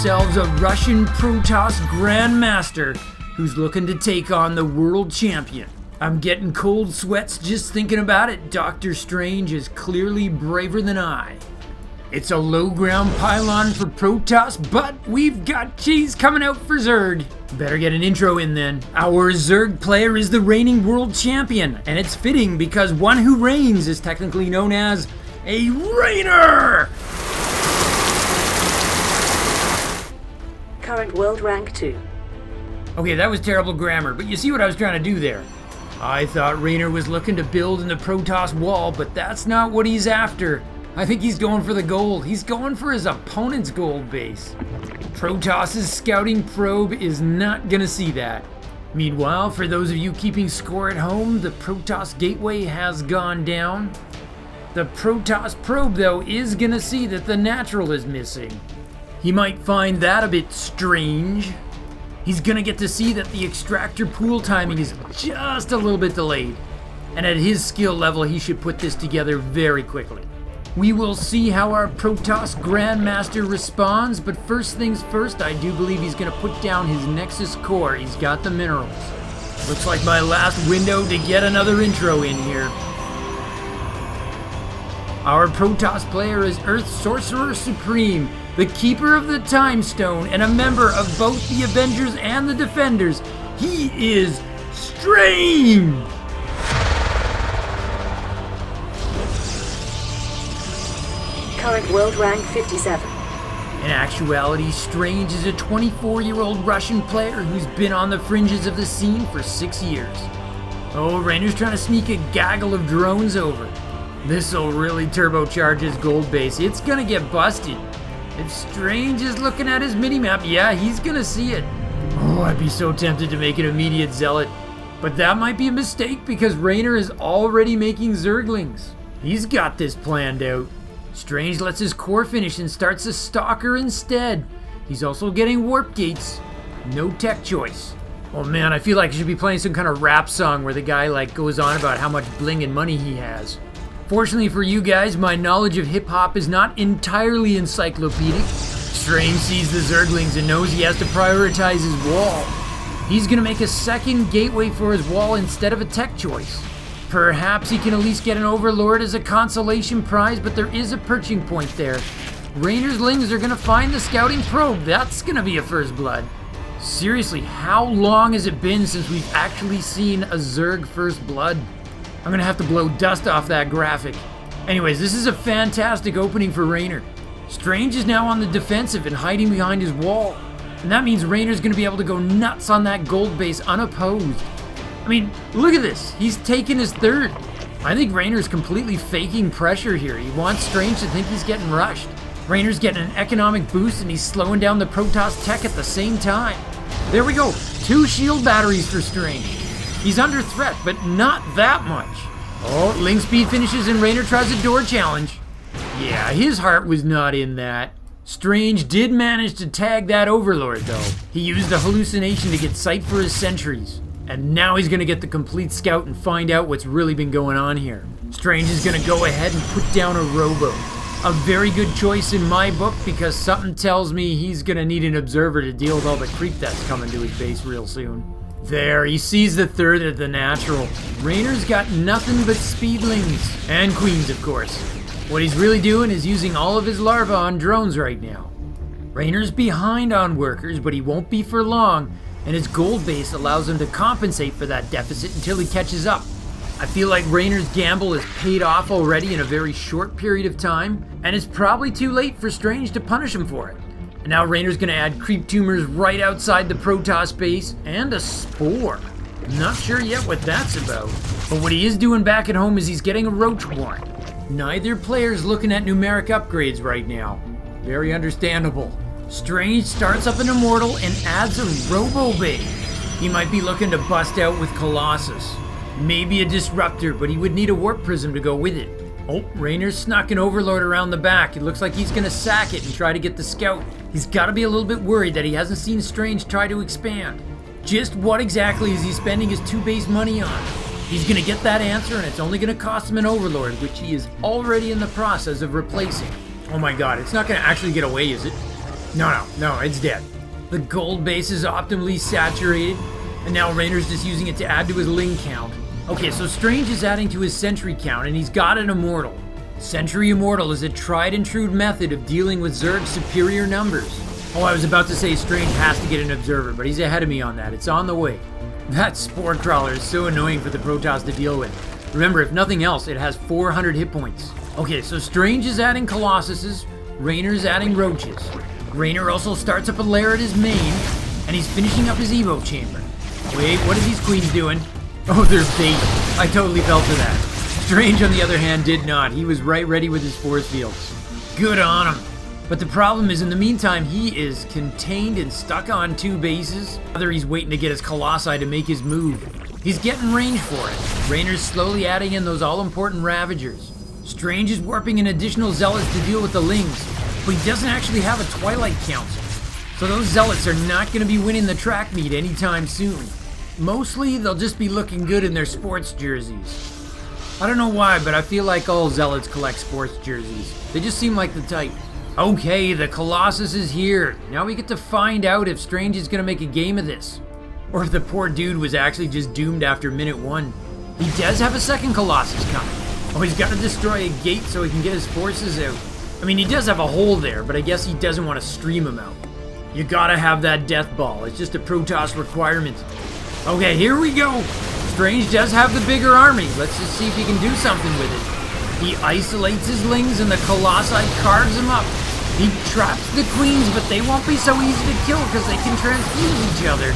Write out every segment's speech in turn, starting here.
ourselves a Russian Protoss Grandmaster who's looking to take on the World Champion. I'm getting cold sweats just thinking about it. Doctor Strange is clearly braver than I. It's a low ground pylon for Protoss, but we've got cheese coming out for Zerg. Better get an intro in then. Our Zerg player is the reigning World Champion, and it's fitting because one who reigns is technically known as a Reynor! Current world rank 2. Okay, that was terrible grammar, but you see what I was trying to do there. I thought Reynor was looking to build in the Protoss wall, but that's not what he's after. I think he's going for the gold. He's going for his opponent's gold base. Protoss's scouting probe is not gonna see that. Meanwhile, for those of you keeping score at home, the Protoss gateway has gone down. The Protoss probe, though, is gonna see that the natural is missing. He might find that a bit strange. He's gonna get to see that the extractor pool timing is just a little bit delayed. And at his skill level, he should put this together very quickly. We will see how our Protoss Grandmaster responds, but first things first, I do believe he's gonna put down his Nexus core. He's got the minerals. Looks like my last window to get another intro in here. Our Protoss player is Earth Sorcerer Supreme, the keeper of the Time Stone, and a member of both the Avengers and the Defenders. He is Strange! Current world rank 57. In actuality, Strange is a 24-year-old Russian player who's been on the fringes of the scene for 6 years. Oh, Reynor's trying to sneak a gaggle of drones over. This'll really turbocharge his gold base. It's gonna get busted. If Strange is looking at his minimap, yeah, he's gonna see it. Oh, I'd be so tempted to make an immediate zealot. But that might be a mistake because Reynor is already making Zerglings. He's got this planned out. Strange lets his core finish and starts a Stalker instead. He's also getting warp gates. No tech choice. Oh man, I feel like I should be playing some kind of rap song where the guy goes on about how much bling and money he has. Fortunately for you guys, my knowledge of hip-hop is not entirely encyclopedic. Strange sees the Zerglings and knows he has to prioritize his wall. He's gonna make a second gateway for his wall instead of a tech choice. Perhaps he can at least get an Overlord as a consolation prize, but there is a perching point there. Reynor's Lings are gonna find the scouting probe. That's gonna be a first blood. Seriously, how long has it been since we've actually seen a Zerg first blood? I'm gonna have to blow dust off that graphic. Anyways, this is a fantastic opening for Reynor. Strange is now on the defensive and hiding behind his wall. And that means Reynor's gonna be able to go nuts on that gold base unopposed. I mean, look at this. He's taken his third. I think Reynor's completely faking pressure here. He wants Strange to think he's getting rushed. Reynor's getting an economic boost and he's slowing down the Protoss tech at the same time. There we go. 2 shield batteries for Strange. He's under threat, but not that much. Oh, Ling speed finishes and Reynor tries a door challenge. Yeah, his heart was not in that. Strange did manage to tag that Overlord though. He used a hallucination to get sight for his sentries. And now he's gonna get the complete scout and find out what's really been going on here. Strange is gonna go ahead and put down a robo. A very good choice in my book because something tells me he's gonna need an observer to deal with all the creep that's coming to his base real soon. There, he sees the third at the natural. Reynor's got nothing but speedlings. And queens, of course. What he's really doing is using all of his larvae on drones right now. Reynor's behind on workers, but he won't be for long. And his gold base allows him to compensate for that deficit until he catches up. I feel like Reynor's gamble has paid off already in a very short period of time, and it's probably too late for Strange to punish him for it. And now Reynor's gonna add creep tumors right outside the Protoss base, and a spore. Not sure yet what that's about, but what he is doing back at home is he's getting a roach warrant. Neither player's looking at numeric upgrades right now. Very understandable. Strange starts up an Immortal and adds a Robo Bay. He might be looking to bust out with Colossus. Maybe a Disruptor, but he would need a Warp Prism to go with it. Oh, Reynor's snuck an Overlord around the back. It looks like he's gonna sack it and try to get the scout. He's gotta be a little bit worried that he hasn't seen Strange try to expand. Just what exactly is he spending his 2 base money on? He's gonna get that answer and it's only gonna cost him an Overlord, which he is already in the process of replacing. Oh my god, it's not gonna actually get away, is it? No, it's dead. The gold base is optimally saturated, and now Reynor's just using it to add to his ling count. Okay, so Strange is adding to his sentry count, and he's got an immortal. Sentry Immortal is a tried and true method of dealing with Zerg's superior numbers. Oh, I was about to say Strange has to get an observer, but he's ahead of me on that. It's on the way. That spore crawler is so annoying for the Protoss to deal with. Remember, if nothing else, it has 400 hit points. Okay, so Strange is adding Colossuses, Reynor's adding Roaches. Reynor also starts up a lair at his main, and he's finishing up his Evo chamber. Wait, what are these queens doing? Oh, they're bait. I totally fell for that. Strange, on the other hand, did not. He was right ready with his force fields. Good on him. But the problem is, in the meantime, he is contained and stuck on 2 bases. Either he's waiting to get his Colossi to make his move. He's getting range for it. Reynor's slowly adding in those all-important Ravagers. Strange is warping in additional Zealots to deal with the Lings, but he doesn't actually have a Twilight Council. So those Zealots are not going to be winning the track meet anytime soon. Mostly, they'll just be looking good in their sports jerseys. I don't know why, but I feel like all Zealots collect sports jerseys. They just seem like the type. Okay, the Colossus is here. Now we get to find out if Strange is going to make a game of this. Or if the poor dude was actually just doomed after minute 1. He does have a second Colossus coming. Oh, he's got to destroy a gate so he can get his forces out. I mean, he does have a hole there, but I guess he doesn't want to stream him out. You gotta have that death ball. It's just a Protoss requirement. Okay, here we go. Strange does have the bigger army. Let's just see if he can do something with it. He isolates his Lings and the Colossi carves them up. He traps the queens, but they won't be so easy to kill because they can transfuse each other.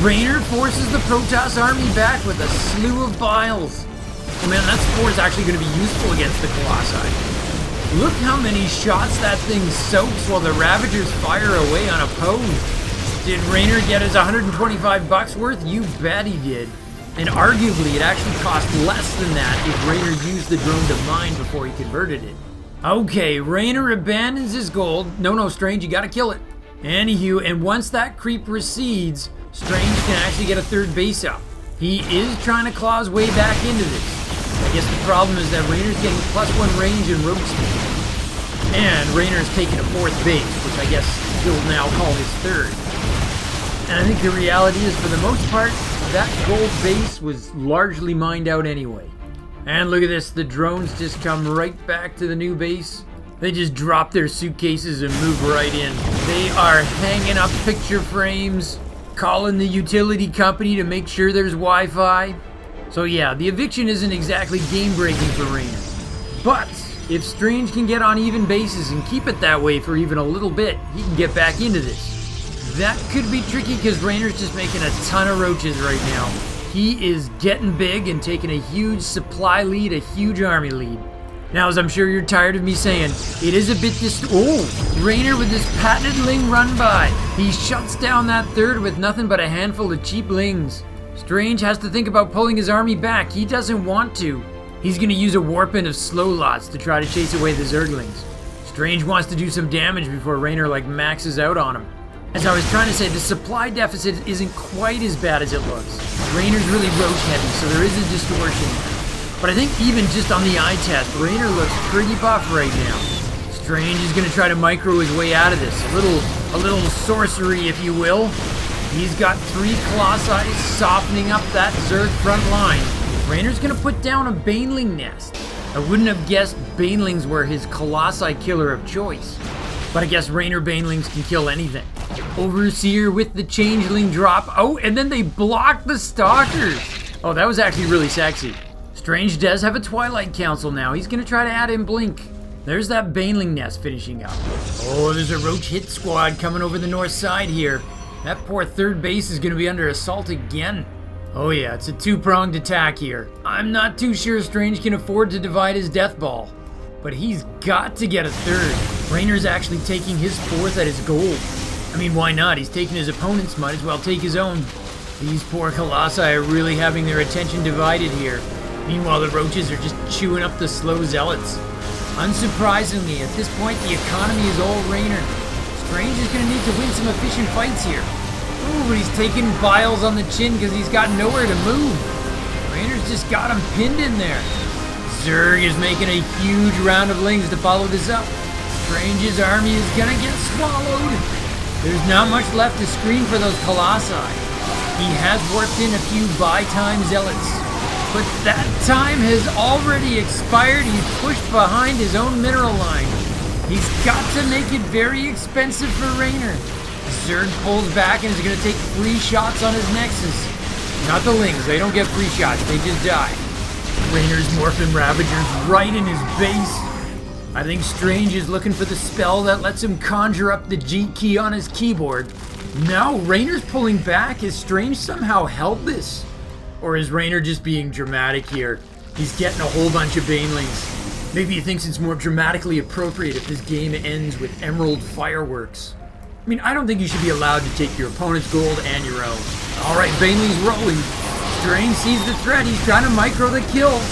Reynor forces the Protoss army back with a slew of biles. Oh man, that spore is actually going to be useful against the Colossi. Look how many shots that thing soaks while the Ravagers fire away unopposed. Did Reynor get his 125 bucks worth? You bet he did. And arguably, it actually cost less than that if Reynor used the drone to mine before he converted it. Okay, Reynor abandons his gold. No, Strange, you gotta kill it. Anywho, and once that creep recedes, Strange can actually get a 3rd base up. He is trying to claw his way back into this. I guess the problem is that Reynor's getting +1 range and rope speed. And Reynor's taking a 4th base, which I guess he'll now call his 3rd. And I think the reality is, for the most part, that gold base was largely mined out anyway. And look at this, the drones just come right back to the new base. They just drop their suitcases and move right in. They are hanging up picture frames, calling the utility company to make sure there's Wi-Fi. So yeah, the eviction isn't exactly game-breaking for Reynor. But if Strange can get on even bases and keep it that way for even a little bit, he can get back into this. That could be tricky because Reynor's just making a ton of roaches right now. He is getting big and taking a huge supply lead, a huge army lead. Now, as I'm sure you're tired of me saying, it is a bit Reynor with his patented Ling run by. He shuts down that 3rd with nothing but a handful of cheap Lings. Strange has to think about pulling his army back. He doesn't want to. He's going to use a warpin of slow lots to try to chase away the Zerglings. Strange wants to do some damage before Reynor maxes out on him. As I was trying to say, the supply deficit isn't quite as bad as it looks. Reynor's really roach heavy, so there is a distortion. But I think even just on the eye test, Reynor looks pretty buff right now. Strange is going to try to micro his way out of this. A little sorcery, if you will. He's got 3 Colossi softening up that Zerg front line. Reynor's going to put down a Baneling nest. I wouldn't have guessed Banelings were his Colossi killer of choice. But I guess Reynor Banelings can kill anything. Overseer with the Changeling drop. Oh, and then they block the Stalkers. Oh, that was actually really sexy. Strange does have a Twilight Council now. He's going to try to add in Blink. There's that Baneling nest finishing up. Oh, there's a Roach hit squad coming over the north side here. That poor 3rd base is going to be under assault again. Oh yeah, it's a 2-pronged attack here. I'm not too sure Strange can afford to divide his death ball. But he's got to get a 3rd. Reynor's actually taking his 4th at his gold. I mean, why not? He's taking his opponent's, might as well take his own. These poor Colossi are really having their attention divided here. Meanwhile, the Roaches are just chewing up the slow Zealots. Unsurprisingly, at this point, the economy is all Reynor. Strange is going to need to win some efficient fights here. Ooh, but he's taking biles on the chin because he's got nowhere to move. Reynor's just got him pinned in there. Zerg is making a huge round of Lings to follow this up. Strange's army is gonna get swallowed. There's not much left to screen for those colossi. He has warped in a few buy-time zealots, but that time has already expired. He's pushed behind his own mineral line. He's got to make it very expensive for Reynor. Zerg pulls back and is going to take free shots on his Nexus. Not the Lings, they don't get free shots, they just die. Reynor's morphing Ravagers right in his base. I think Strange is looking for the spell that lets him conjure up the G key on his keyboard. Now Reynor's pulling back. Is Strange somehow held this? Or is Reynor just being dramatic here? He's getting a whole bunch of Banelings. Maybe he thinks it's more dramatically appropriate if this game ends with emerald fireworks. I mean, I don't think you should be allowed to take your opponent's gold and your own. Alright, Baneling's rolling. Strange sees the threat. He's trying to micro the kills.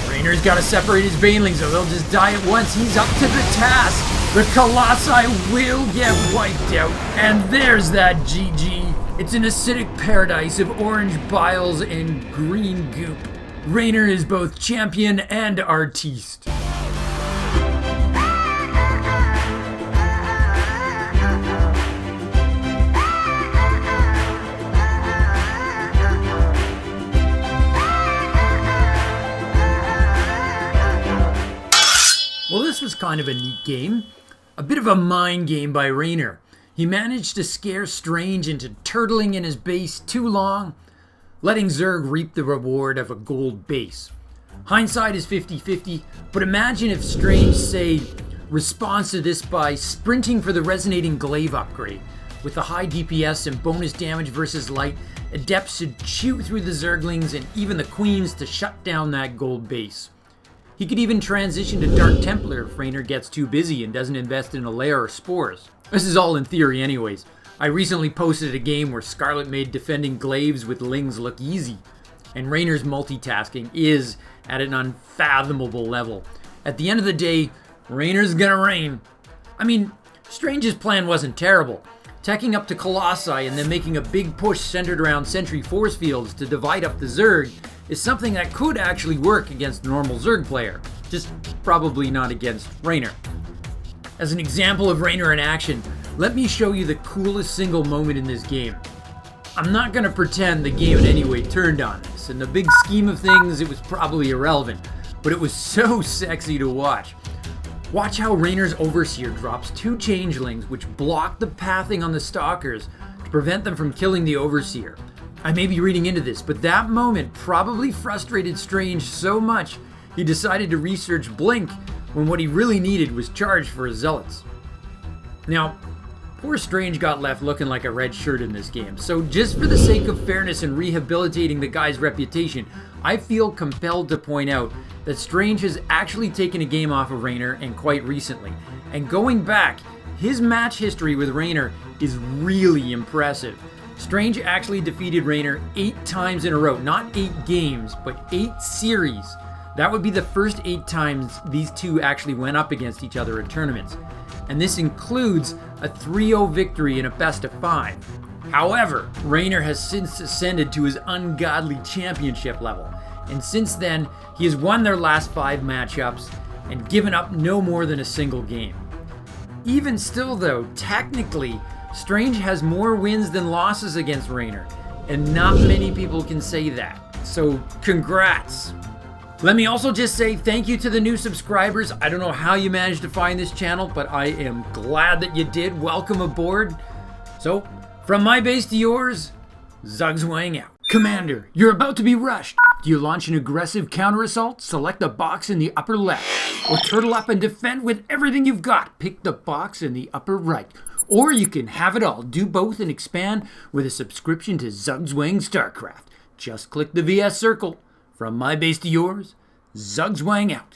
Reynor's got to separate his Banelings or they'll just die at once. He's up to the task. The Colossi will get wiped out. And there's that GG. It's an acidic paradise of orange biles and green goop. Reynor is both champion and artiste. Well, this was kind of a neat game. A bit of a mind game by Reynor. He managed to scare Strange into turtling in his base too long, letting Zerg reap the reward of a gold base. Hindsight is 50-50, but imagine if Strange, say, responds to this by sprinting for the resonating glaive upgrade. With the high DPS and bonus damage versus light, Adepts should chew through the Zerglings and even the Queens to shut down that gold base. He could even transition to Dark Templar if Reynor gets too busy and doesn't invest in a lair or spores. This is all in theory anyways. I recently posted a game where Scarlet made defending glaives with Lings look easy, and Reynor's multitasking is at an unfathomable level. At the end of the day, Reynor's gonna reign. I mean, Strange's plan wasn't terrible. Teching up to Colossi and then making a big push centered around sentry force fields to divide up the Zerg is something that could actually work against a normal Zerg player, just probably not against Reynor. As an example of Reynor in action, let me show you the coolest single moment in this game. I'm not going to pretend the game in any way turned on this. In the big scheme of things, it was probably irrelevant, but it was so sexy to watch. Watch how Reynor's Overseer drops 2 changelings which block the pathing on the Stalkers to prevent them from killing the Overseer. I may be reading into this, but that moment probably frustrated Strange so much he decided to research Blink when what he really needed was charge for his Zealots. Now, poor Strange got left looking like a red shirt in this game, so just for the sake of fairness and rehabilitating the guy's reputation, I feel compelled to point out that Strange has actually taken a game off of Reynor, and quite recently. And going back, his match history with Reynor is really impressive. Strange actually defeated Reynor 8 times in a row, not 8 games, but 8 series. That would be the first 8 times these two actually went up against each other in tournaments. And this includes a 3-0 victory in a best of 5. However, Reynor has since ascended to his ungodly championship level, and since then, he has won their last 5 matchups and given up no more than a single game. Even still though, technically, Strange has more wins than losses against Reynor, and not many people can say that. So, congrats! Let me also just say thank you to the new subscribers. I don't know how you managed to find this channel, but I am glad that you did. Welcome aboard. So, from my base to yours, Zugzwang out. Commander, you're about to be rushed. Do you launch an aggressive counter-assault? Select the box in the upper left. Or turtle up and defend with everything you've got. Pick the box in the upper right. Or you can have it all. Do both and expand with a subscription to Zugzwang Starcraft. Just click the VS circle. From my base to yours, Zugzwang out.